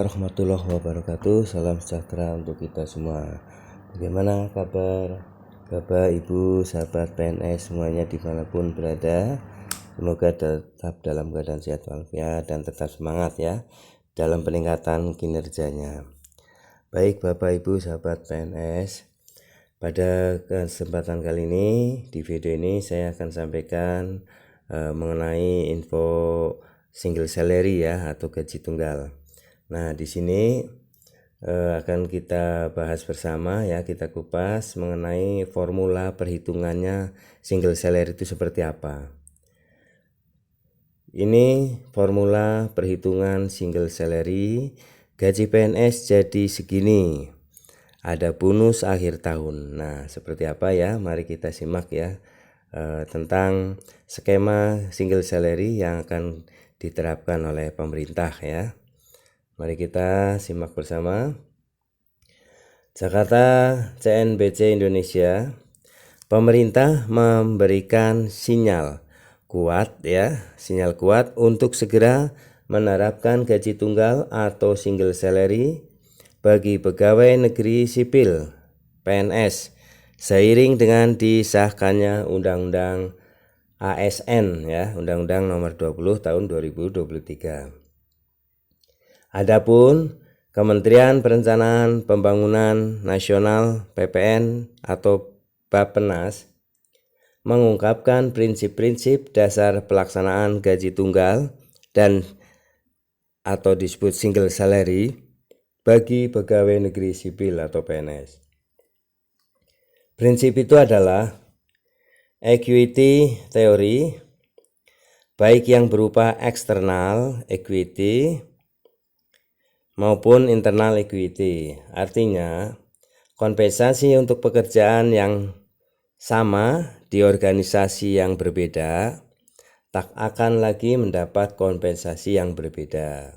warahmatullahi wabarakatuh. Salam sejahtera untuk kita semua. Bagaimana kabar Bapak, Ibu, sahabat PNS semuanya dimanapun berada? Semoga tetap dalam keadaan sehat walafiat dan tetap semangat ya dalam peningkatan kinerjanya. Baik Bapak, Ibu, sahabat PNS, pada kesempatan kali ini di video ini saya akan sampaikan mengenai info single salary ya atau gaji tunggal. Nah, di sini akan kita bahas bersama ya, kita kupas mengenai formula perhitungannya single salary itu seperti apa. Ini formula perhitungan single salary, gaji PNS jadi segini. Ada bonus akhir tahun. Nah, seperti apa ya? Mari kita simak ya tentang skema single salary yang akan diterapkan oleh pemerintah ya. Mari kita simak bersama. Jakarta CNBC Indonesia, pemerintah memberikan sinyal kuat untuk segera menerapkan gaji tunggal atau single salary bagi pegawai negeri sipil PNS seiring dengan disahkannya Undang-Undang ASN ya, Undang-Undang Nomor 20 Tahun 2023. Adapun Kementerian Perencanaan Pembangunan Nasional PPN atau Bappenas mengungkapkan prinsip-prinsip dasar pelaksanaan gaji tunggal dan atau disebut single salary bagi pegawai negeri sipil atau PNS. Prinsip itu adalah equity teori, baik yang berupa external equity maupun internal equity. Artinya, kompensasi untuk pekerjaan yang sama di organisasi yang berbeda tak akan lagi mendapat kompensasi yang berbeda.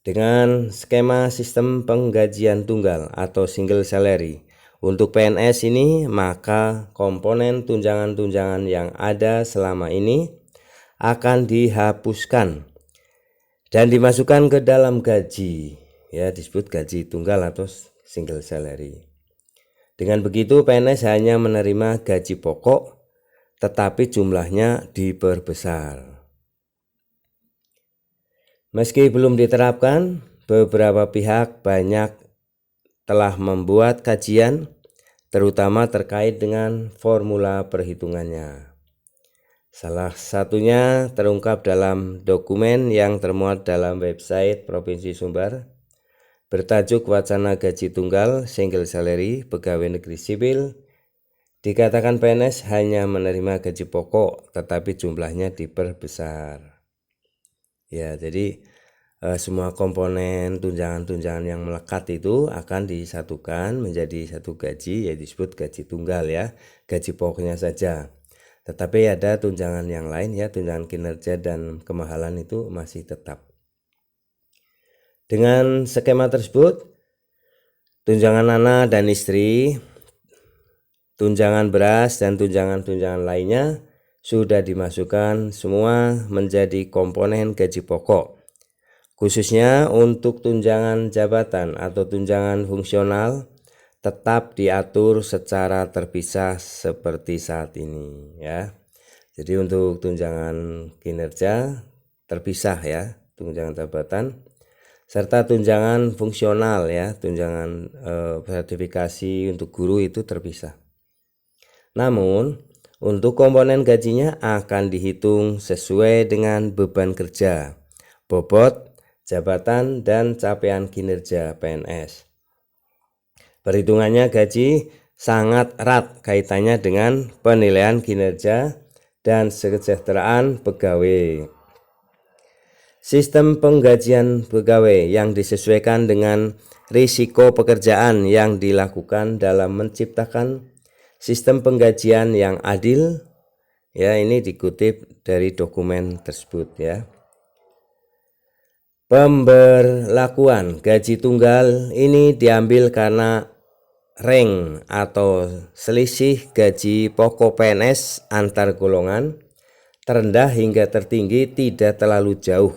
Dengan skema sistem penggajian tunggal atau single salary untuk PNS ini, maka komponen tunjangan-tunjangan yang ada selama ini akan dihapuskan dan dimasukkan ke dalam gaji ya, disebut gaji tunggal atau single salary. Dengan begitu PNS hanya menerima gaji pokok tetapi jumlahnya diperbesar. Meski belum diterapkan, beberapa pihak banyak telah membuat kajian terutama terkait dengan formula perhitungannya. Salah satunya terungkap dalam dokumen yang termuat dalam website Provinsi Sumbar bertajuk Wacana Gaji Tunggal Single Salary Pegawai Negeri Sipil. Dikatakan PNS hanya menerima gaji pokok tetapi jumlahnya diperbesar. Ya, jadi semua komponen tunjangan-tunjangan yang melekat itu akan disatukan menjadi satu gaji, yaitu disebut gaji tunggal ya, gaji pokoknya saja. Tetapi ada tunjangan yang lain ya, tunjangan kinerja dan kemahalan itu masih tetap. Dengan skema tersebut, tunjangan anak dan istri, tunjangan beras dan tunjangan-tunjangan lainnya sudah dimasukkan semua menjadi komponen gaji pokok. Khususnya untuk tunjangan jabatan atau tunjangan fungsional tetap diatur secara terpisah seperti saat ini ya. Jadi untuk tunjangan kinerja terpisah ya, tunjangan jabatan serta tunjangan fungsional ya, tunjangan sertifikasi untuk guru itu terpisah. Namun untuk komponen gajinya akan dihitung sesuai dengan beban kerja, bobot jabatan dan capaian kinerja PNS. Perhitungannya gaji sangat erat kaitannya dengan penilaian kinerja dan kesejahteraan pegawai. Sistem penggajian pegawai yang disesuaikan dengan risiko pekerjaan yang dilakukan dalam menciptakan sistem penggajian yang adil. Ya, ini dikutip dari dokumen tersebut ya. Pemberlakuan gaji tunggal ini diambil karena rank atau selisih gaji pokok PNS antar golongan terendah hingga tertinggi tidak terlalu jauh.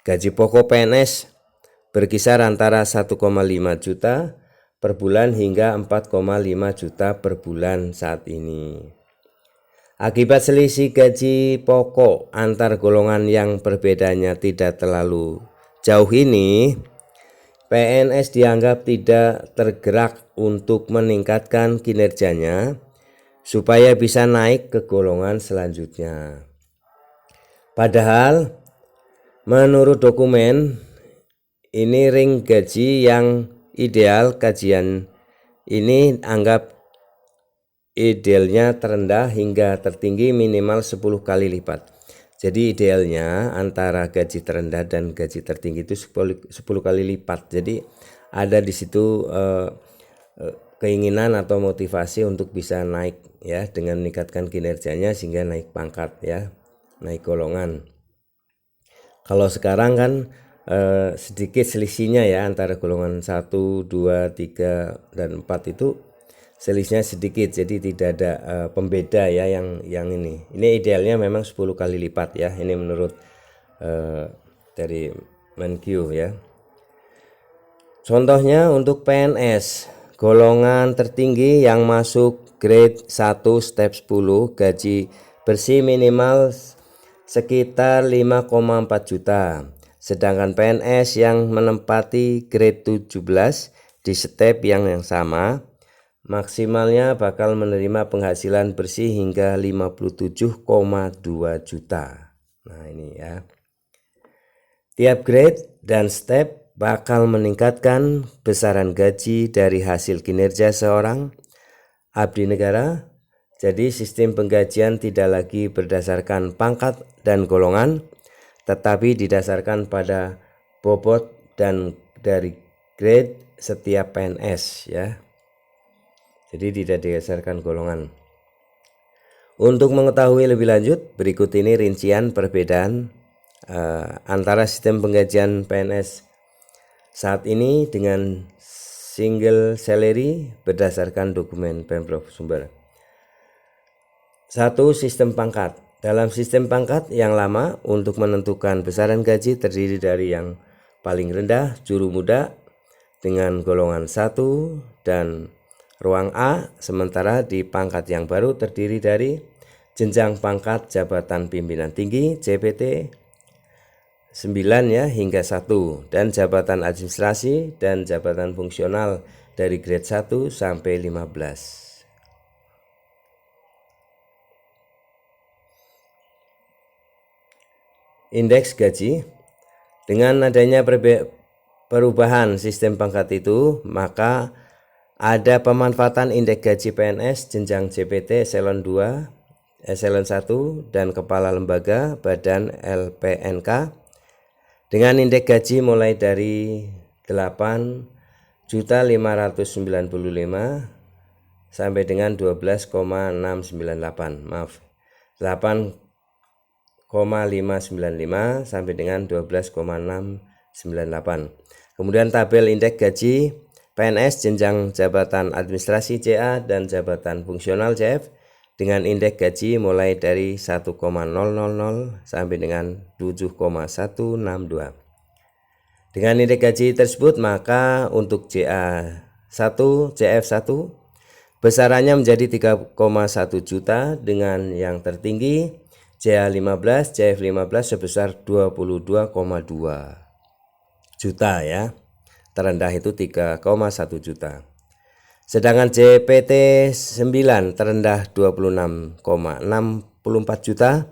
Gaji pokok PNS berkisar antara 1,5 juta per bulan hingga 4,5 juta per bulan saat ini. Akibat selisih gaji pokok antar golongan yang perbedaannya tidak terlalu jauh ini, PNS dianggap tidak tergerak untuk meningkatkan kinerjanya supaya bisa naik ke golongan selanjutnya. Padahal menurut dokumen ini ring gaji yang ideal. Kajian ini anggap idealnya terendah hingga tertinggi minimal 10 kali lipat. Jadi idealnya antara gaji terendah dan gaji tertinggi itu 10 kali lipat. Jadi ada di situ keinginan atau motivasi untuk bisa naik ya, dengan meningkatkan kinerjanya sehingga naik pangkat ya, naik golongan. Kalau sekarang kan sedikit selisihnya ya, antara golongan 1, 2, 3 dan 4 itu selisihnya sedikit, jadi tidak ada pembeda ya yang ini. Ini idealnya memang 10 kali lipat ya. Ini menurut dari Menkyu ya. Contohnya untuk PNS golongan tertinggi yang masuk grade 1 step 10 gaji bersih minimal sekitar 5,4 juta. Sedangkan PNS yang menempati grade 17 di step yang sama maksimalnya bakal menerima penghasilan bersih hingga 57,2 juta. Nah ini ya. Tiap grade dan step bakal meningkatkan besaran gaji dari hasil kinerja seorang abdi negara. Jadi sistem penggajian tidak lagi berdasarkan pangkat dan golongan, tetapi didasarkan pada bobot dan dari grade setiap PNS ya. Jadi tidak didasarkan golongan. Untuk mengetahui lebih lanjut, berikut ini rincian perbedaan antara sistem penggajian PNS saat ini dengan single salary berdasarkan dokumen Pemprov Sumber. 1. Sistem pangkat. Dalam sistem pangkat yang lama, untuk menentukan besaran gaji terdiri dari yang paling rendah juru muda dengan golongan 1 dan ruang A, sementara di pangkat yang baru terdiri dari jenjang pangkat jabatan pimpinan tinggi JPT 9 ya hingga 1 dan jabatan administrasi dan jabatan fungsional dari grade 1 sampai 15. Indeks gaji. Dengan adanya perubahan sistem pangkat itu, maka ada pemanfaatan indeks gaji PNS jenjang JPT eselon 2, eselon 1 dan kepala lembaga badan LPNK dengan indeks gaji mulai dari 8.595 sampai dengan 12,698. Maaf. 8,595 sampai dengan 12,698. Kemudian tabel indeks gaji PNS jenjang jabatan administrasi JA dan jabatan fungsional JF dengan indeks gaji mulai dari 1,000 sampai dengan 7,162. Dengan indeks gaji tersebut maka untuk JA1, JF1 besarannya menjadi 3,1 juta dengan yang tertinggi JA15, JF15 sebesar 22,2 juta ya. Terendah itu 3,1 juta. Sedangkan JPT 9 terendah 26,64 juta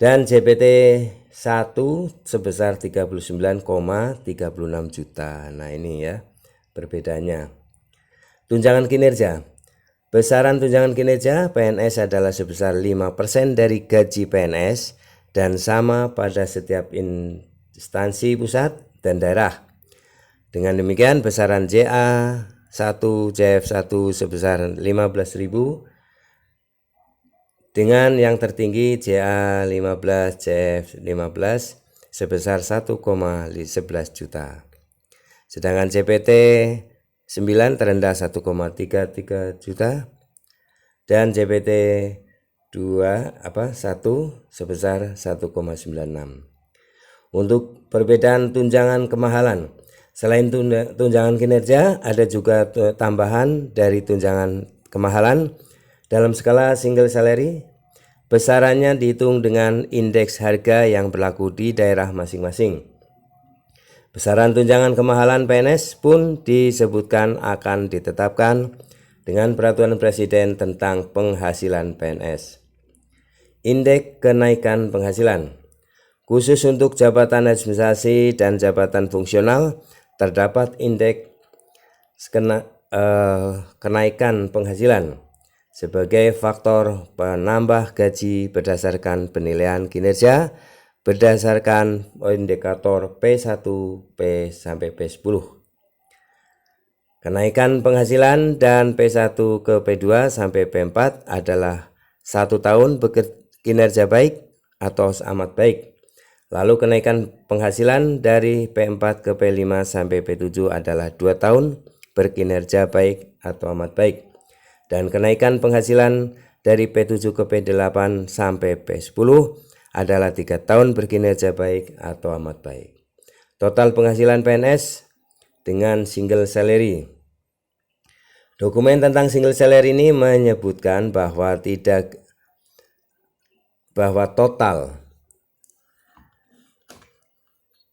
dan JPT 1 sebesar 39,36 juta. Nah ini ya perbedaannya. Tunjangan kinerja. Besaran tunjangan kinerja PNS adalah sebesar 5% dari gaji PNS dan sama pada setiap instansi pusat dan daerah. Dengan demikian besaran JA1, JF1 sebesar 15.000 dengan yang tertinggi JA15, JF15 sebesar 1,11 juta. Sedangkan JPT 9 terendah 1,33 juta dan JPT 1 sebesar 1,96. Untuk perbedaan tunjangan kemahalan. Selain tunjangan kinerja, ada juga tambahan dari tunjangan kemahalan dalam skala single salary. Besarannya dihitung dengan indeks harga yang berlaku di daerah masing-masing. Besaran tunjangan kemahalan PNS pun disebutkan akan ditetapkan dengan peraturan Presiden tentang penghasilan PNS. Indeks kenaikan penghasilan. Khusus untuk jabatan administrasi dan jabatan fungsional, terdapat indeks kenaikan penghasilan sebagai faktor penambah gaji berdasarkan penilaian kinerja berdasarkan indikator P1, P sampai P10. Kenaikan penghasilan dan P1 ke P2 sampai P4 adalah 1 tahun kinerja baik atau amat baik. Lalu kenaikan penghasilan dari P4 ke P5 sampai P7 adalah 2 tahun berkinerja baik atau amat baik. Dan kenaikan penghasilan dari P7 ke P8 sampai P10 adalah 3 tahun berkinerja baik atau amat baik. Total penghasilan PNS dengan single salary. Dokumen tentang single salary ini menyebutkan bahwa total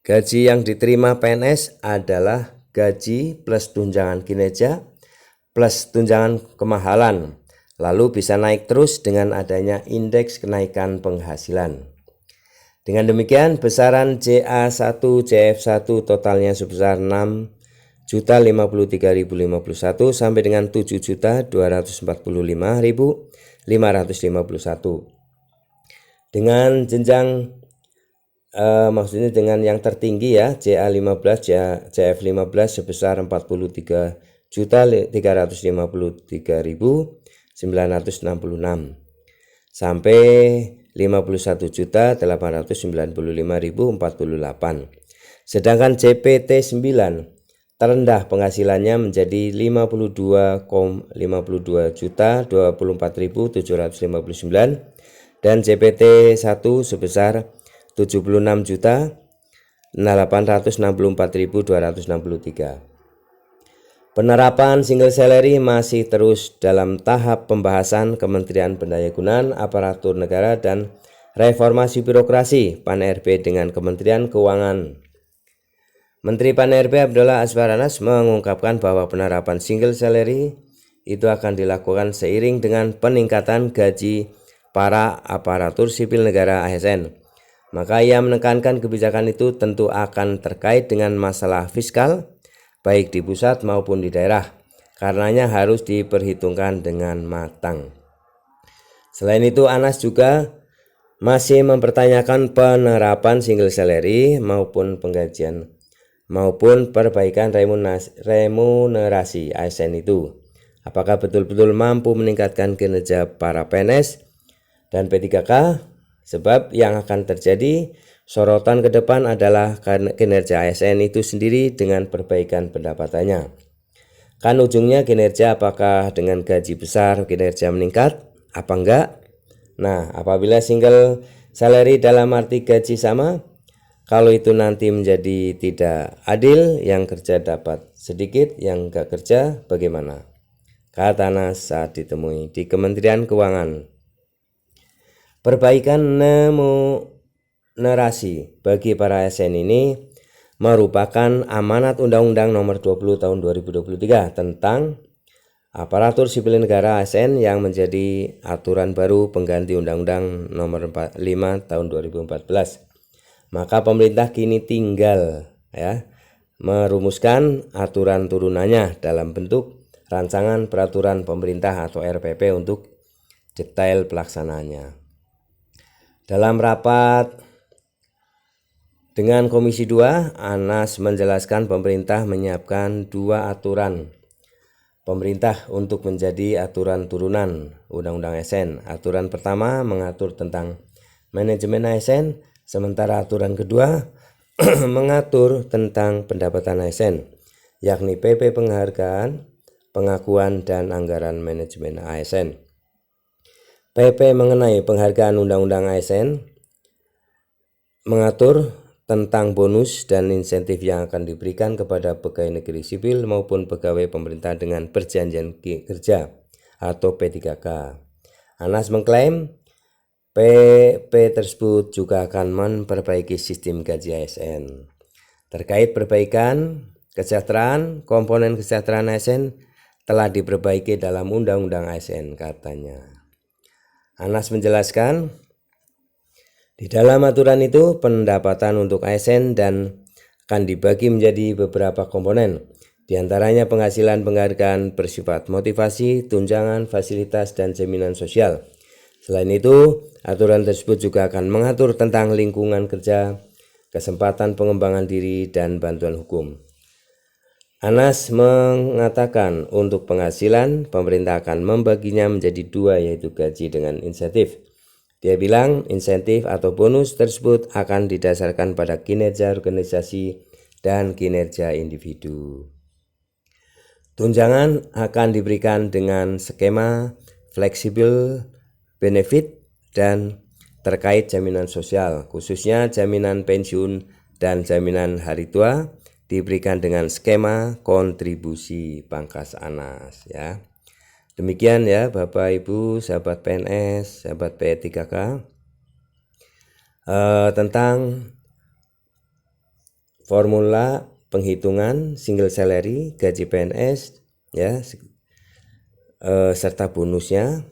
gaji yang diterima PNS adalah gaji plus tunjangan kinerja plus tunjangan kemahalan, lalu bisa naik terus dengan adanya indeks kenaikan penghasilan. Dengan demikian, besaran JA1, JF1 totalnya sebesar 6.053.051 sampai dengan 7.245.551. Dengan jenjang maksudnya dengan yang tertinggi ya, JA15, JF15 sebesar 43.353.966 sampai 51.895.048. Sedangkan JPT 9 terendah penghasilannya menjadi 52.024.759 dan JPT 1 sebesar 76.864.263. Penerapan single salary masih terus dalam tahap pembahasan Kementerian Pendayagunaan Aparatur Negara dan Reformasi Birokrasi Pan-RB dengan Kementerian Keuangan. Menteri Pan-RB Abdullah Azwar Anas mengungkapkan bahwa penerapan single salary itu akan dilakukan seiring dengan peningkatan gaji para aparatur sipil negara ASN. Maka ia menekankan kebijakan itu tentu akan terkait dengan masalah fiskal, baik di pusat maupun di daerah, karenanya harus diperhitungkan dengan matang. Selain itu, Anas juga masih mempertanyakan penerapan single salary maupun penggajian maupun perbaikan remunerasi ASN itu. Apakah betul-betul mampu meningkatkan kinerja para PNS dan P3K? Sebab yang akan terjadi sorotan ke depan adalah kinerja ASN itu sendiri dengan perbaikan pendapatannya. Kan ujungnya kinerja apakah dengan gaji besar kinerja meningkat? Apa enggak? Nah, apabila single salary dalam arti gaji sama, kalau itu nanti menjadi tidak adil, yang kerja dapat sedikit, yang enggak kerja bagaimana? Kata Anas saat ditemui di Kementerian Keuangan. Perbaikan remunerasi bagi para ASN ini merupakan amanat Undang-Undang Nomor 20 Tahun 2023 tentang Aparatur Sipil Negara ASN yang menjadi aturan baru pengganti Undang-Undang Nomor 5 Tahun 2014. Maka pemerintah kini tinggal merumuskan aturan turunannya dalam bentuk rancangan peraturan pemerintah atau RPP untuk detail pelaksanaannya. Dalam rapat dengan Komisi 2, Anas menjelaskan pemerintah menyiapkan 2 aturan pemerintah untuk menjadi aturan turunan Undang-Undang ASN. Aturan pertama mengatur tentang manajemen ASN, sementara aturan kedua mengatur tentang pendapatan ASN, yakni PP Penghargaan, Pengakuan, dan Anggaran Manajemen ASN. PP mengenai penghargaan Undang-Undang ASN mengatur tentang bonus dan insentif yang akan diberikan kepada pegawai negeri sipil maupun pegawai pemerintah dengan perjanjian kerja atau P3K. Anas mengklaim PP tersebut juga akan memperbaiki sistem gaji ASN. Terkait perbaikan kesejahteraan, komponen kesejahteraan ASN telah diperbaiki dalam Undang-Undang ASN, katanya. Anas menjelaskan, di dalam aturan itu pendapatan untuk ASN dan akan dibagi menjadi beberapa komponen, di antaranya penghasilan penghargaan bersifat motivasi, tunjangan, fasilitas, dan jaminan sosial. Selain itu, aturan tersebut juga akan mengatur tentang lingkungan kerja, kesempatan pengembangan diri, dan bantuan hukum. Anas mengatakan untuk penghasilan, pemerintah akan membaginya menjadi 2, yaitu gaji dengan insentif. Dia bilang insentif atau bonus tersebut akan didasarkan pada kinerja organisasi dan kinerja individu. Tunjangan akan diberikan dengan skema fleksibel benefit dan terkait jaminan sosial, khususnya jaminan pensiun dan jaminan hari tua diberikan dengan skema kontribusi pangkas Anas, ya. Demikian ya Bapak Ibu, sahabat PNS, sahabat P3K, tentang formula penghitungan single salary gaji PNS, ya, serta bonusnya.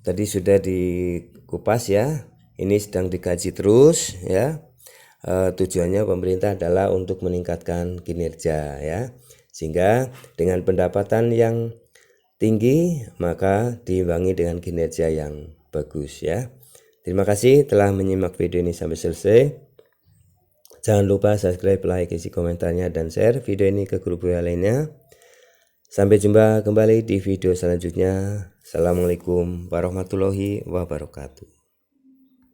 Tadi sudah dikupas ya. Ini sedang dikaji terus ya. Tujuannya pemerintah adalah untuk meningkatkan kinerja ya, sehingga dengan pendapatan yang tinggi maka diimbangi dengan kinerja yang bagus ya. Terima kasih telah menyimak video ini sampai selesai. Jangan lupa subscribe, like, isi komentarnya, dan share video ini ke grup WA lainnya. Sampai jumpa kembali di video selanjutnya. Assalamualaikum warahmatullahi wabarakatuh.